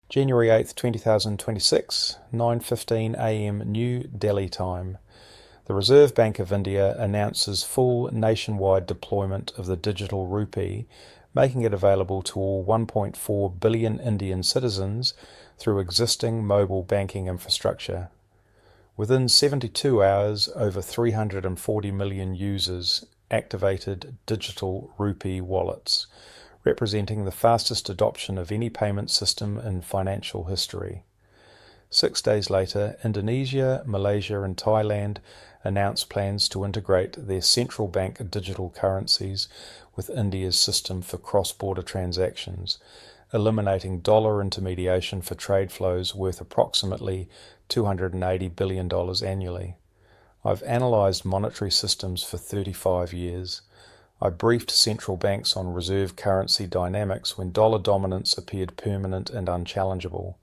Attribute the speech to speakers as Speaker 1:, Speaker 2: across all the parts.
Speaker 1: January 8th, 2026, 9:15 a.m. New Delhi time. The Reserve Bank of India announces full nationwide deployment of the digital rupee, making it available to all 1.4 billion Indian citizens through existing mobile banking infrastructure. Within 72 hours, over 340 million users activated digital rupee wallets, representing the fastest adoption of any payment system in financial history. 6 days later, Indonesia, Malaysia and Thailand announced plans to integrate their central bank digital currencies with India's system for cross-border transactions, eliminating dollar intermediation for trade flows worth approximately $280 billion annually. I've analysed monetary systems for 35 years. I briefed central banks on reserve currency dynamics when dollar dominance appeared permanent and unchallengeable.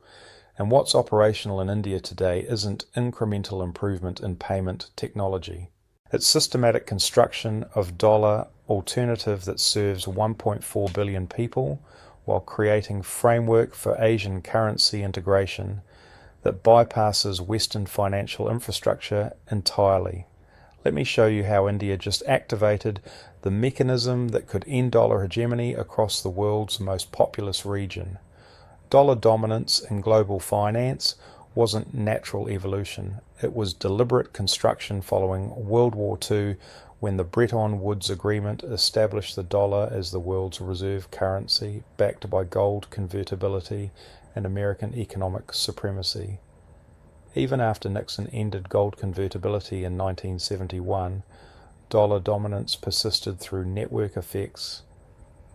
Speaker 1: And what's operational in India today isn't incremental improvement in payment technology. It's systematic construction of dollar alternative that serves 1.4 billion people while creating framework for Asian currency integration that bypasses Western financial infrastructure entirely. Let me show you how India just activated the mechanism that could end dollar hegemony across the world's most populous region. Dollar dominance in global finance wasn't natural evolution. It was deliberate construction following World War II, when the Bretton Woods Agreement established the dollar as the world's reserve currency, backed by gold convertibility and American economic supremacy. Even after Nixon ended gold convertibility in 1971, dollar dominance persisted through network effects,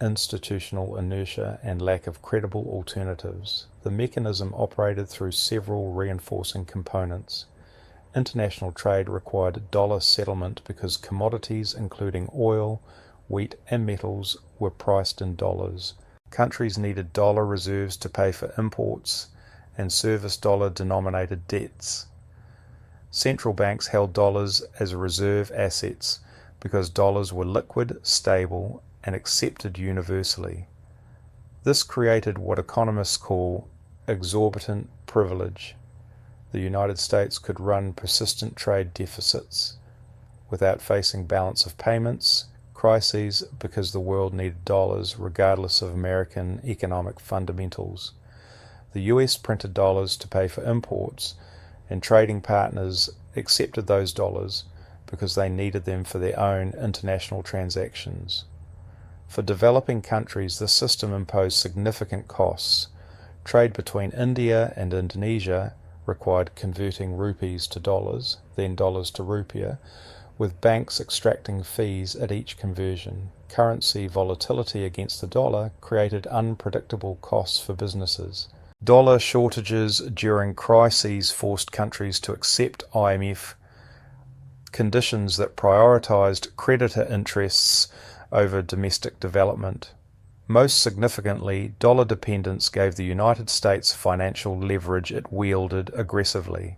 Speaker 1: institutional inertia, and lack of credible alternatives. The mechanism operated through several reinforcing components. International trade required dollar settlement because commodities including oil, wheat, and metals were priced in dollars. Countries needed dollar reserves to pay for imports and service dollar-denominated debts. Central banks held dollars as reserve assets because dollars were liquid, stable, and accepted universally. This created what economists call exorbitant privilege. The United States could run persistent trade deficits without facing balance of payments crises because the world needed dollars regardless of American economic fundamentals. The US printed dollars to pay for imports, and trading partners accepted those dollars because they needed them for their own international transactions. For developing countries, this system imposed significant costs. Trade between India and Indonesia required converting rupees to dollars, then dollars to rupiah, with banks extracting fees at each conversion. Currency volatility against the dollar created unpredictable costs for businesses. Dollar shortages during crises forced countries to accept IMF conditions that prioritized creditor interests over domestic development. Most significantly, dollar dependence gave the United States financial leverage it wielded aggressively.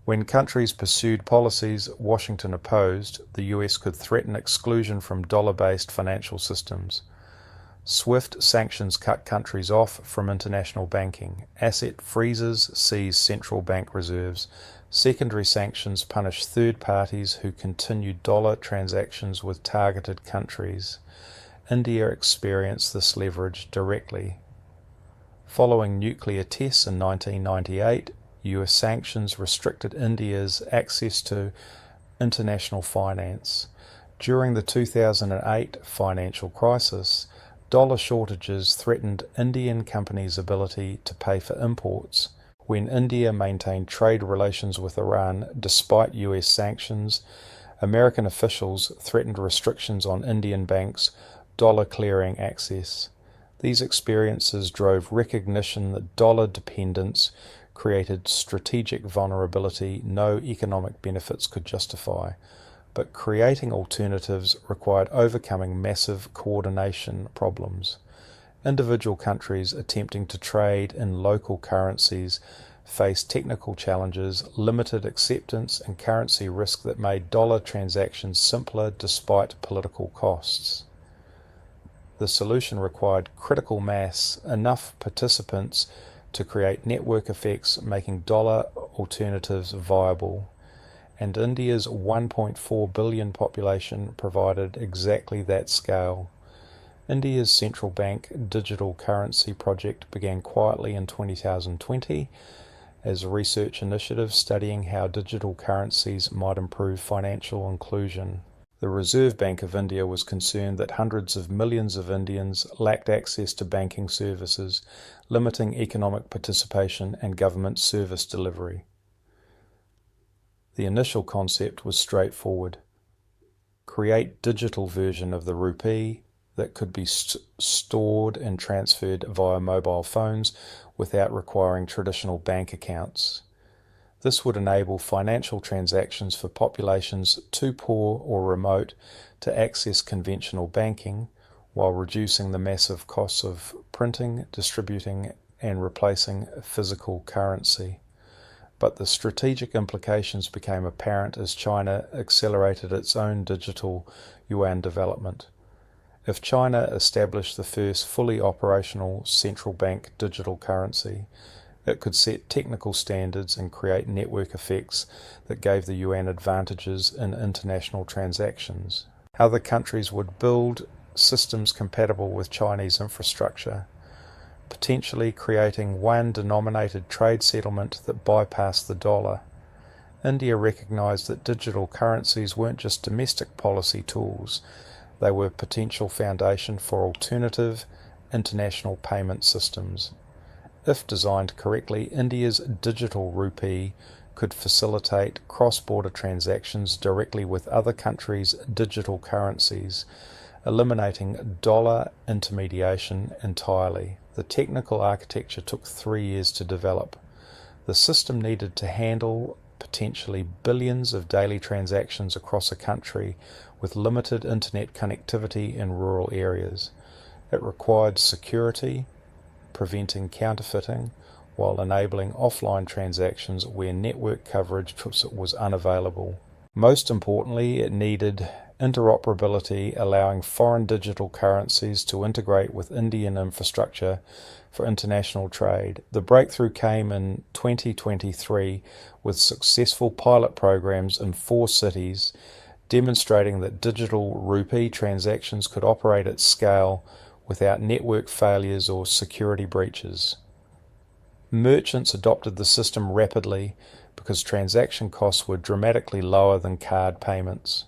Speaker 1: When countries pursued policies Washington opposed, the US could threaten exclusion from dollar-based financial systems. Swift sanctions cut countries off from international banking. Asset freezes seized central bank reserves. Secondary sanctions punished third parties who continued dollar transactions with targeted countries. India experienced this leverage directly. Following nuclear tests in 1998, US sanctions restricted India's access to international finance. During the 2008 financial crisis, dollar shortages threatened Indian companies' ability to pay for imports. When India maintained trade relations with Iran despite US sanctions, American officials threatened restrictions on Indian banks' dollar clearing access. These experiences drove recognition that dollar dependence created strategic vulnerability no economic benefits could justify, but creating alternatives required overcoming massive coordination problems. Individual countries attempting to trade in local currencies faced technical challenges, limited acceptance, and currency risk that made dollar transactions simpler despite political costs. The solution required critical mass, enough participants to create network effects, making dollar alternatives viable. And India's 1.4 billion population provided exactly that scale. India's central bank digital currency project began quietly in 2020 as a research initiative studying how digital currencies might improve financial inclusion. The Reserve Bank of India was concerned that hundreds of millions of Indians lacked access to banking services, limiting economic participation and government service delivery. The initial concept was straightforward. Create digital version of the rupee that could be stored and transferred via mobile phones without requiring traditional bank accounts. This would enable financial transactions for populations too poor or remote to access conventional banking, while reducing the massive costs of printing, distributing, and replacing physical currency. But the strategic implications became apparent as China accelerated its own digital yuan development. If China established the first fully operational central bank digital currency, it could set technical standards and create network effects that gave the yuan advantages in international transactions. Other countries would build systems compatible with Chinese infrastructure, potentially creating yuan-denominated trade settlement that bypassed the dollar. India recognized that digital currencies weren't just domestic policy tools, they were a potential foundation for alternative international payment systems. If designed correctly, India's digital rupee could facilitate cross-border transactions directly with other countries' digital currencies, eliminating dollar intermediation entirely. The technical architecture took 3 years to develop. The system needed to handle potentially billions of daily transactions across a country with limited internet connectivity in rural areas. It required security, preventing counterfeiting, while enabling offline transactions where network coverage was unavailable. Most importantly, it needed interoperability, allowing foreign digital currencies to integrate with Indian infrastructure for international trade. The breakthrough came in 2023 with successful pilot programs in 4 cities, demonstrating that digital rupee transactions could operate at scale without network failures or security breaches. Merchants adopted the system rapidly because transaction costs were dramatically lower than card payments.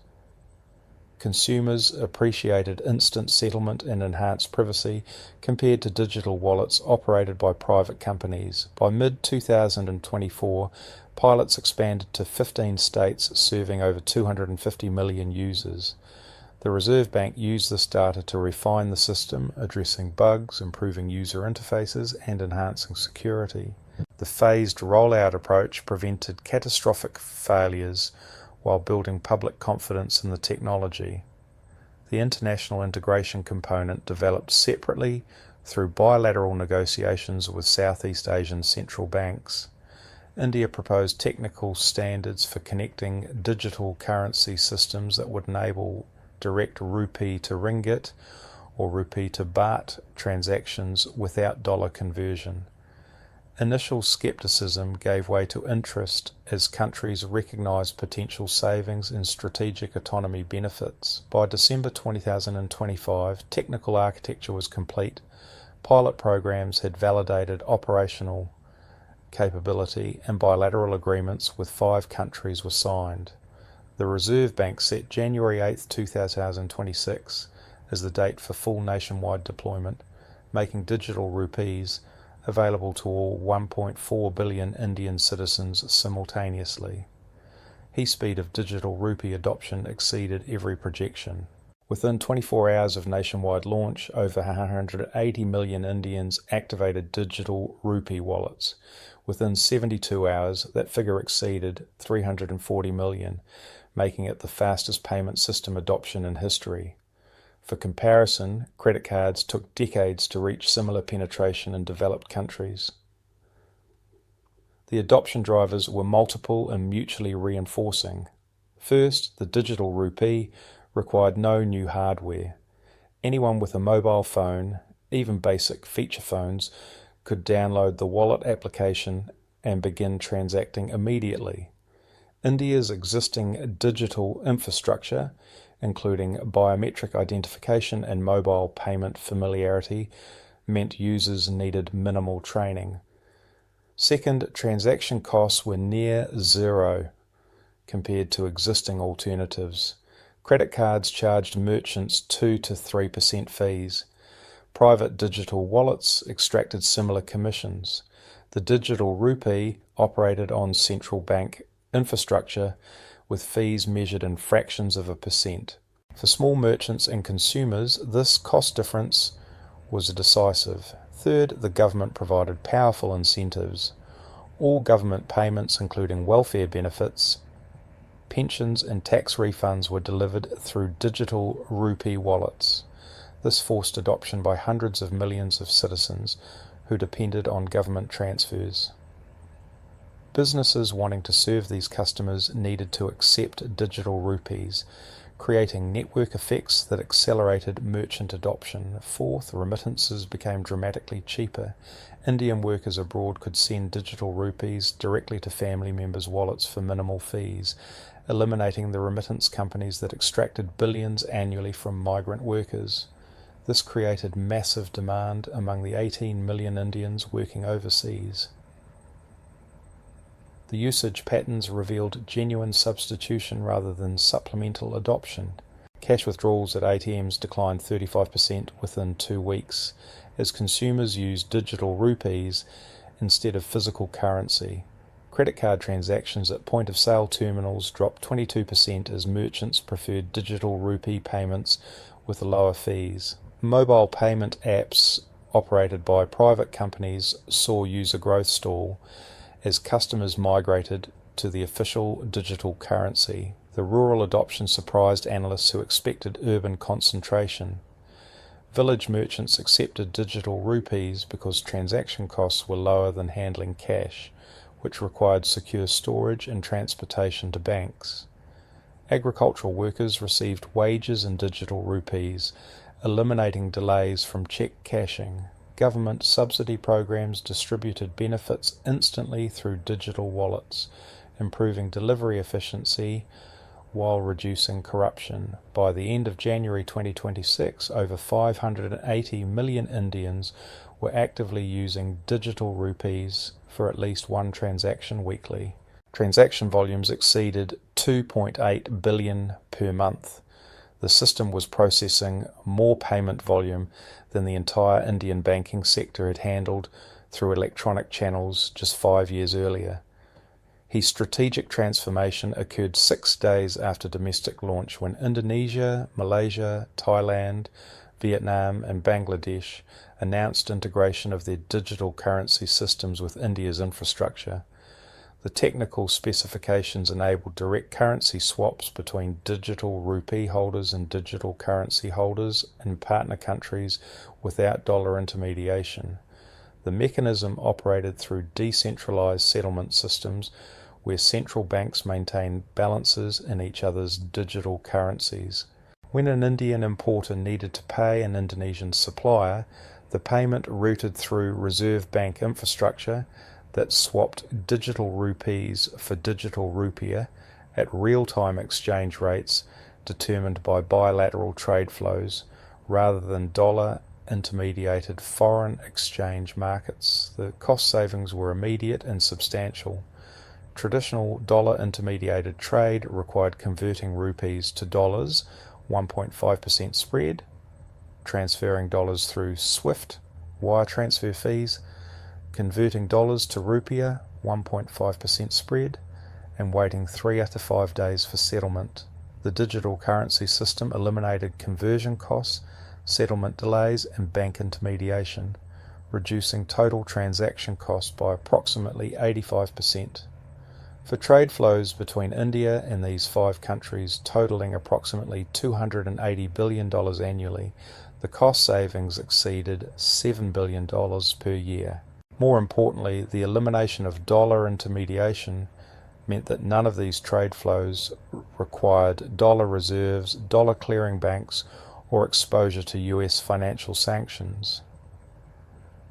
Speaker 1: Consumers appreciated instant settlement and enhanced privacy compared to digital wallets operated by private companies. By mid-2024, pilots expanded to 15 states serving over 250 million users. The Reserve Bank used this data to refine the system, addressing bugs, improving user interfaces, and enhancing security. The phased rollout approach prevented catastrophic failures while building public confidence in the technology. The international integration component developed separately through bilateral negotiations with Southeast Asian central banks. India proposed technical standards for connecting digital currency systems that would enable direct rupee to ringgit or rupee to baht transactions without dollar conversion. Initial skepticism gave way to interest as countries recognized potential savings and strategic autonomy benefits. By December 2025, technical architecture was complete. Pilot programs had validated operational capability, and bilateral agreements with 5 countries were signed. The Reserve Bank set January 8, 2026 as the date for full nationwide deployment, making digital rupees available to all 1.4 billion Indian citizens simultaneously. Speed of digital rupee adoption exceeded every projection. Within 24 hours of nationwide launch, over 180 million Indians activated digital rupee wallets. Within 72 hours, that figure exceeded 340 million, making it the fastest payment system adoption in history. For comparison, credit cards took decades to reach similar penetration in developed countries. The adoption drivers were multiple and mutually reinforcing. First, the digital rupee required no new hardware. Anyone with a mobile phone, even basic feature phones, could download the wallet application and begin transacting immediately. India's existing digital infrastructure, including biometric identification and mobile payment familiarity, meant users needed minimal training. Second, transaction costs were near zero compared to existing alternatives. Credit cards charged merchants 2 to 3% fees. Private digital wallets extracted similar commissions. The digital rupee operated on central bank infrastructure with fees measured in fractions of a percent. For small merchants and consumers, this cost difference was decisive. Third, the government provided powerful incentives. All government payments, including welfare benefits, pensions and tax refunds, were delivered through digital rupee wallets. This forced adoption by hundreds of millions of citizens who depended on government transfers. Businesses wanting to serve these customers needed to accept digital rupees, creating network effects that accelerated merchant adoption. Fourth, remittances became dramatically cheaper. Indian workers abroad could send digital rupees directly to family members' wallets for minimal fees, eliminating the remittance companies that extracted billions annually from migrant workers. This created massive demand among the 18 million Indians working overseas. The usage patterns revealed genuine substitution rather than supplemental adoption. Cash withdrawals at ATMs declined 35% within 2 weeks, as consumers used digital rupees instead of physical currency. Credit card transactions at point-of-sale terminals dropped 22% as merchants preferred digital rupee payments with lower fees. Mobile payment apps operated by private companies saw user growth stall as customers migrated to the official digital currency. The rural adoption surprised analysts who expected urban concentration. Village merchants accepted digital rupees because transaction costs were lower than handling cash, which required secure storage and transportation to banks. Agricultural workers received wages in digital rupees, eliminating delays from cheque cashing. Government subsidy programs distributed benefits instantly through digital wallets, improving delivery efficiency while reducing corruption. By the end of January 2026, over 580 million Indians were actively using digital rupees for at least one transaction weekly. Transaction volumes exceeded 2.8 billion per month. The system was processing more payment volume than the entire Indian banking sector had handled through electronic channels just 5 years earlier. His strategic transformation occurred 6 days after domestic launch, when Indonesia, Malaysia, Thailand, Vietnam and Bangladesh announced integration of their digital currency systems with India's infrastructure. The technical specifications enabled direct currency swaps between digital rupee holders and digital currency holders in partner countries without dollar intermediation. The mechanism operated through decentralized settlement systems where central banks maintain balances in each other's digital currencies. When an Indian importer needed to pay an Indonesian supplier, the payment routed through Reserve Bank infrastructure that swapped digital rupees for digital rupiah at real-time exchange rates determined by bilateral trade flows rather than dollar-intermediated foreign exchange markets. The cost savings were immediate and substantial. Traditional dollar-intermediated trade required converting rupees to dollars, 1.5% spread, transferring dollars through SWIFT wire transfer fees, converting dollars to rupiah, 1.5% spread, and waiting 3 to 5 days for settlement. The digital currency system eliminated conversion costs, settlement delays, and bank intermediation, reducing total transaction costs by approximately 85%. For trade flows between India and these 5 countries totaling approximately $280 billion annually, the cost savings exceeded $7 billion per year. More importantly, the elimination of dollar intermediation meant that none of these trade flows required dollar reserves, dollar clearing banks, or exposure to US financial sanctions.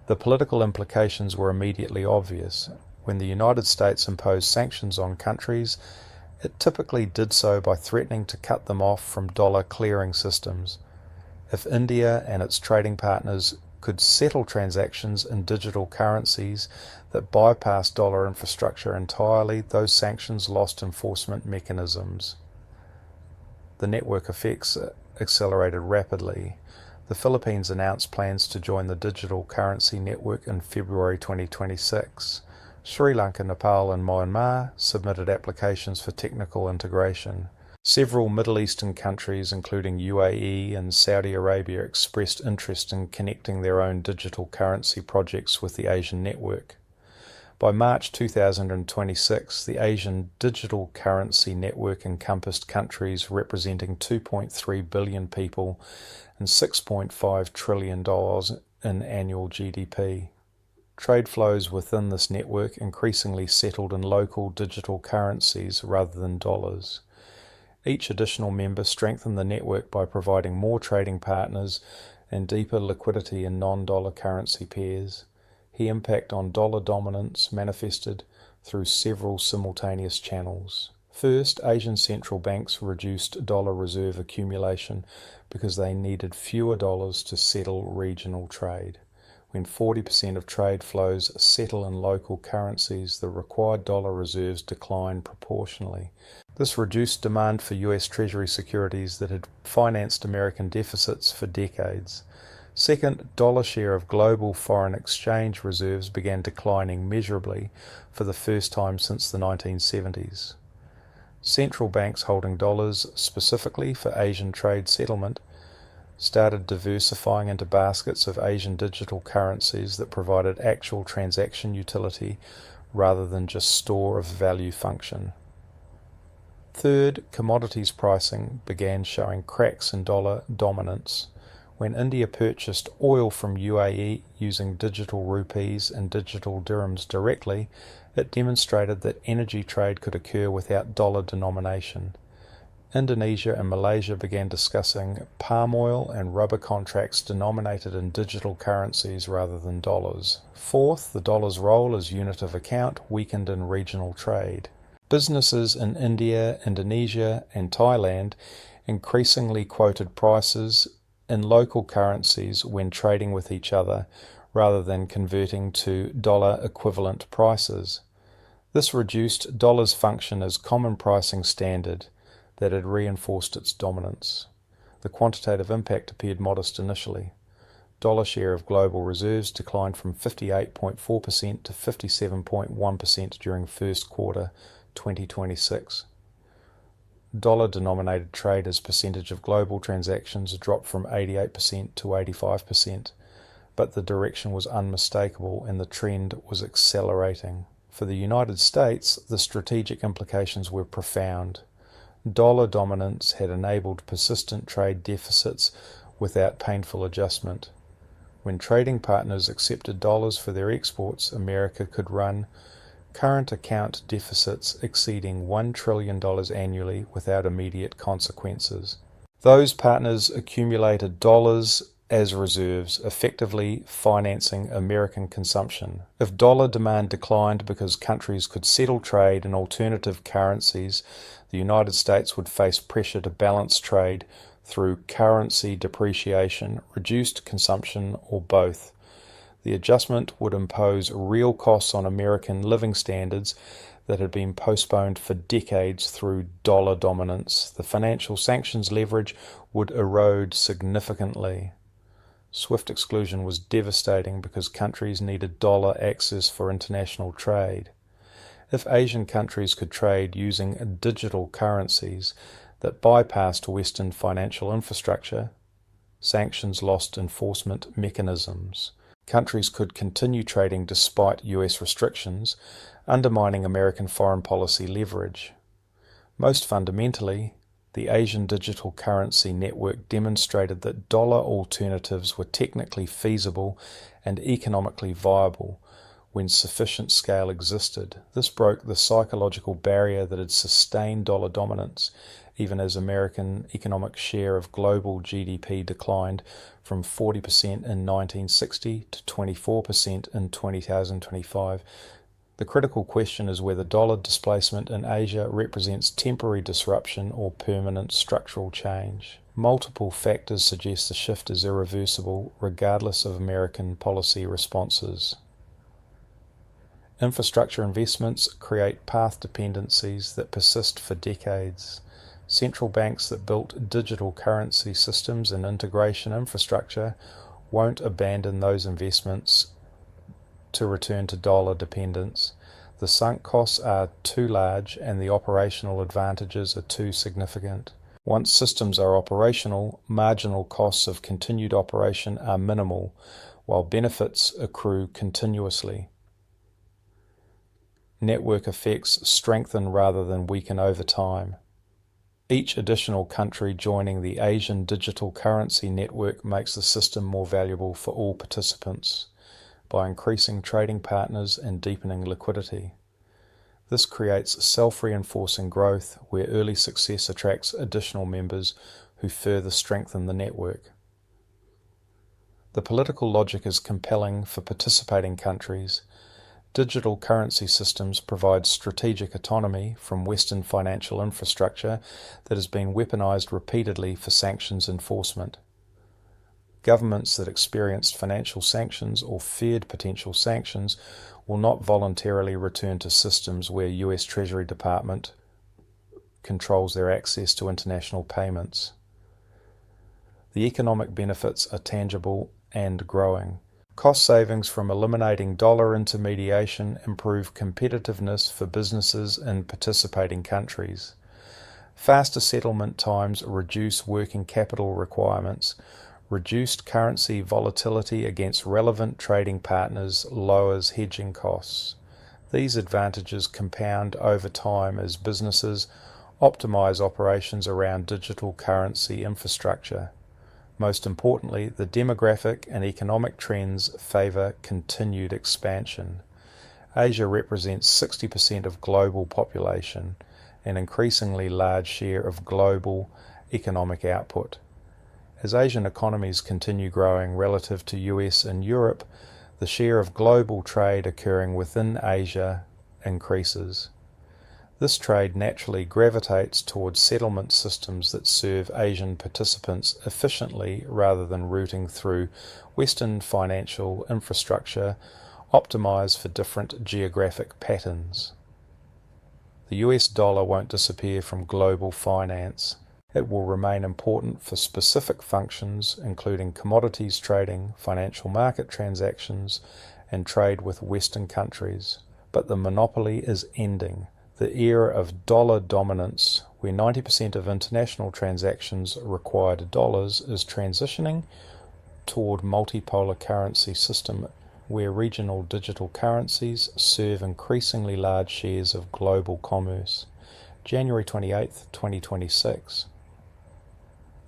Speaker 1: The political implications were immediately obvious. When the United States imposed sanctions on countries, it typically did so by threatening to cut them off from dollar clearing systems. If India and its trading partners could settle transactions in digital currencies that bypassed dollar infrastructure entirely, those sanctions lost enforcement mechanisms. The network effects accelerated rapidly. The Philippines announced plans to join the digital currency network in February 2026. Sri Lanka, Nepal and Myanmar submitted applications for technical integration. Several Middle Eastern countries, including UAE and Saudi Arabia, expressed interest in connecting their own digital currency projects with the Asian network. By March 2026, the Asian Digital Currency Network encompassed countries representing 2.3 billion people and $6.5 trillion in annual GDP. Trade flows within this network increasingly settled in local digital currencies rather than dollars. Each additional member strengthened the network by providing more trading partners and deeper liquidity in non-dollar currency pairs. The impact on dollar dominance manifested through several simultaneous channels. First, Asian central banks reduced dollar reserve accumulation because they needed fewer dollars to settle regional trade. When 40% of trade flows settle in local currencies, the required dollar reserves decline proportionally. This reduced demand for US Treasury securities that had financed American deficits for decades. Second, dollar share of global foreign exchange reserves began declining measurably for the first time since the 1970s. Central banks holding dollars specifically for Asian trade settlement started diversifying into baskets of Asian digital currencies that provided actual transaction utility rather than just store of value function. Third, commodities pricing began showing cracks in dollar dominance. When India purchased oil from UAE using digital rupees and digital dirhams directly, it demonstrated that energy trade could occur without dollar denomination. Indonesia and Malaysia began discussing palm oil and rubber contracts denominated in digital currencies rather than dollars. Fourth, the dollar's role as unit of account weakened in regional trade. Businesses in India, Indonesia, and Thailand increasingly quoted prices in local currencies when trading with each other, rather than converting to dollar equivalent prices. This reduced dollar's function as common pricing standard that had reinforced its dominance. The quantitative impact appeared modest initially. Dollar share of global reserves declined from 58.4% to 57.1% during first quarter 2026. Dollar-denominated trade as percentage of global transactions dropped from 88% to 85%, but the direction was unmistakable and the trend was accelerating. For the United States, the strategic implications were profound. Dollar dominance had enabled persistent trade deficits without painful adjustment. When trading partners accepted dollars for their exports, America could run current account deficits exceeding $1 trillion annually without immediate consequences. Those partners accumulated dollars as reserves, effectively financing American consumption. If dollar demand declined because countries could settle trade in alternative currencies, the United States would face pressure to balance trade through currency depreciation, reduced consumption, or both. The adjustment would impose real costs on American living standards that had been postponed for decades through dollar dominance. The financial sanctions leverage would erode significantly. Swift exclusion was devastating because countries needed dollar access for international trade. If Asian countries could trade using digital currencies that bypassed Western financial infrastructure, sanctions lost enforcement mechanisms. Countries could continue trading despite US restrictions, undermining American foreign policy leverage. Most fundamentally, the Asian Digital Currency Network demonstrated that dollar alternatives were technically feasible and economically viable when sufficient scale existed. This broke the psychological barrier that had sustained dollar dominance. even as American economic share of global GDP declined from 40% in 1960 to 24% in 2025. The critical question is whether dollar displacement in Asia represents temporary disruption or permanent structural change. Multiple factors suggest the shift is irreversible, regardless of American policy responses. Infrastructure investments create path dependencies that persist for decades. Central banks that built digital currency systems and integration infrastructure won't abandon those investments to return to dollar dependence. The sunk costs are too large and the operational advantages are too significant. Once systems are operational, marginal costs of continued operation are minimal, while benefits accrue continuously. Network effects strengthen rather than weaken over time. Each additional country joining the Asian digital currency network makes the system more valuable for all participants by increasing trading partners and deepening liquidity. This creates self-reinforcing growth where early success attracts additional members who further strengthen the network. The political logic is compelling for participating countries. Digital currency systems provide strategic autonomy from Western financial infrastructure that has been weaponized repeatedly for sanctions enforcement. Governments that experienced financial sanctions or feared potential sanctions will not voluntarily return to systems where US Treasury Department controls their access to international payments. The economic benefits are tangible and growing. Cost savings from eliminating dollar intermediation improve competitiveness for businesses in participating countries. Faster settlement times reduce working capital requirements. Reduced currency volatility against relevant trading partners lowers hedging costs. These advantages compound over time as businesses optimize operations around digital currency infrastructure. Most importantly, the demographic and economic trends favor continued expansion. Asia represents 60% of global population, an increasingly large share of global economic output. As Asian economies continue growing relative to US and Europe, the share of global trade occurring within Asia increases. This trade naturally gravitates towards settlement systems that serve Asian participants efficiently rather than routing through Western financial infrastructure optimized for different geographic patterns. The US dollar won't disappear from global finance. It will remain important for specific functions, including commodities trading, financial market transactions, and trade with Western countries. But the monopoly is ending. The era of dollar dominance, where 90% of international transactions required dollars, is transitioning toward multipolar currency system, where regional digital currencies serve increasingly large shares of global commerce. January 28, 2026.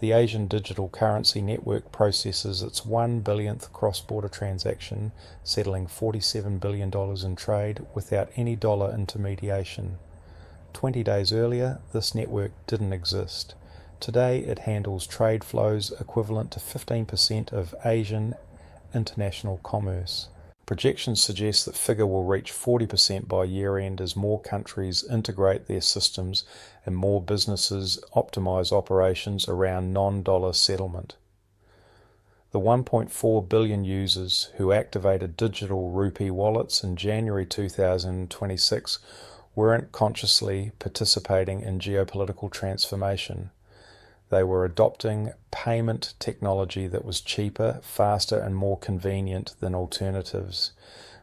Speaker 1: The Asian Digital Currency Network processes its 1 billionth cross-border transaction, settling $47 billion in trade without any dollar intermediation. 20 days earlier, this network didn't exist. Today, it handles trade flows equivalent to 15% of Asian international commerce. Projections suggest that figure will reach 40% by year-end as more countries integrate their systems and more businesses optimize operations around non-dollar settlement. The 1.4 billion users who activated digital rupee wallets in January 2026 weren't consciously participating in geopolitical transformation. They were adopting payment technology that was cheaper, faster, and more convenient than alternatives.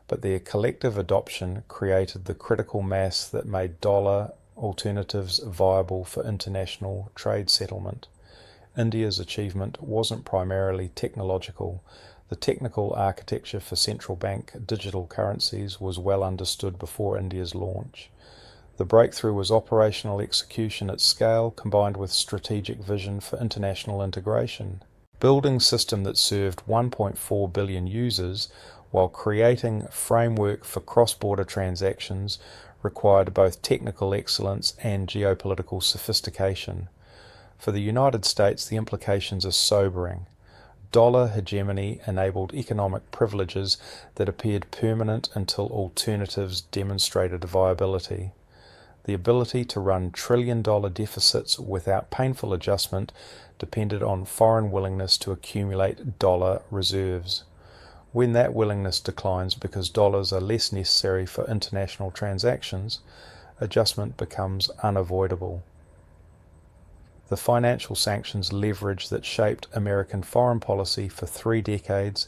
Speaker 1: But their collective adoption created the critical mass that made dollar alternatives viable for international trade settlement. India's achievement wasn't primarily technological. The technical architecture for central bank digital currencies was well understood before India's launch. The breakthrough was operational execution at scale combined with strategic vision for international integration. Building a system that served 1.4 billion users while creating a framework for cross-border transactions required both technical excellence and geopolitical sophistication. For the United States, the implications are sobering. Dollar hegemony enabled economic privileges that appeared permanent until alternatives demonstrated viability. The ability to run trillion-dollar deficits without painful adjustment depended on foreign willingness to accumulate dollar reserves. When that willingness declines because dollars are less necessary for international transactions, adjustment becomes unavoidable. The financial sanctions leverage that shaped American foreign policy for 3 decades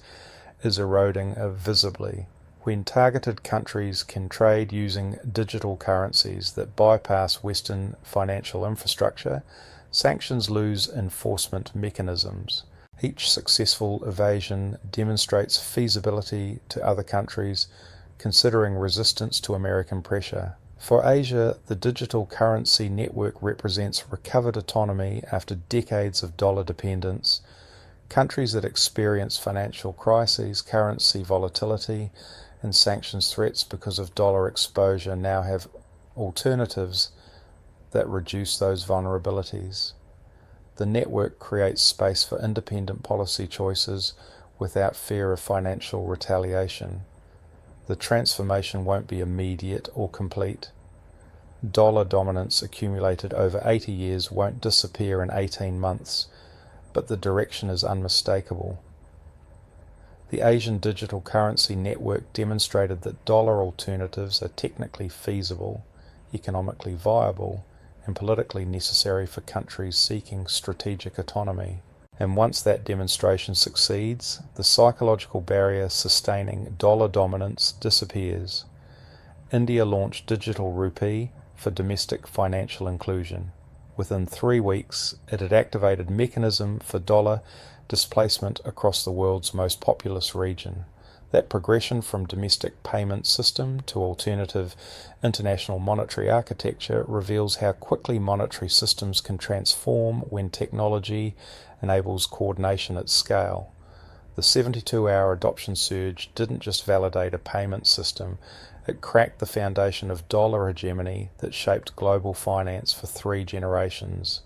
Speaker 1: is eroding visibly. When targeted countries can trade using digital currencies that bypass Western financial infrastructure, sanctions lose enforcement mechanisms. Each successful evasion demonstrates feasibility to other countries considering resistance to American pressure. For Asia, the digital currency network represents recovered autonomy after decades of dollar dependence. Countries that experience financial crises, currency volatility, and sanctions threats because of dollar exposure now have alternatives that reduce those vulnerabilities. The network creates space for independent policy choices without fear of financial retaliation. The transformation won't be immediate or complete. Dollar dominance accumulated over 80 years won't disappear in 18 months, but the direction is unmistakable. The Asian Digital Currency Network demonstrated that dollar alternatives are technically feasible, economically viable, and politically necessary for countries seeking strategic autonomy. And once that demonstration succeeds, the psychological barrier sustaining dollar dominance disappears. India launched Digital Rupee for domestic financial inclusion. Within 3 weeks, it had activated mechanism for dollar displacement across the world's most populous region. That progression from domestic payment system to alternative international monetary architecture reveals how quickly monetary systems can transform when technology enables coordination at scale. The 72-hour adoption surge didn't just validate a payment system, it cracked the foundation of dollar hegemony that shaped global finance for 3 generations.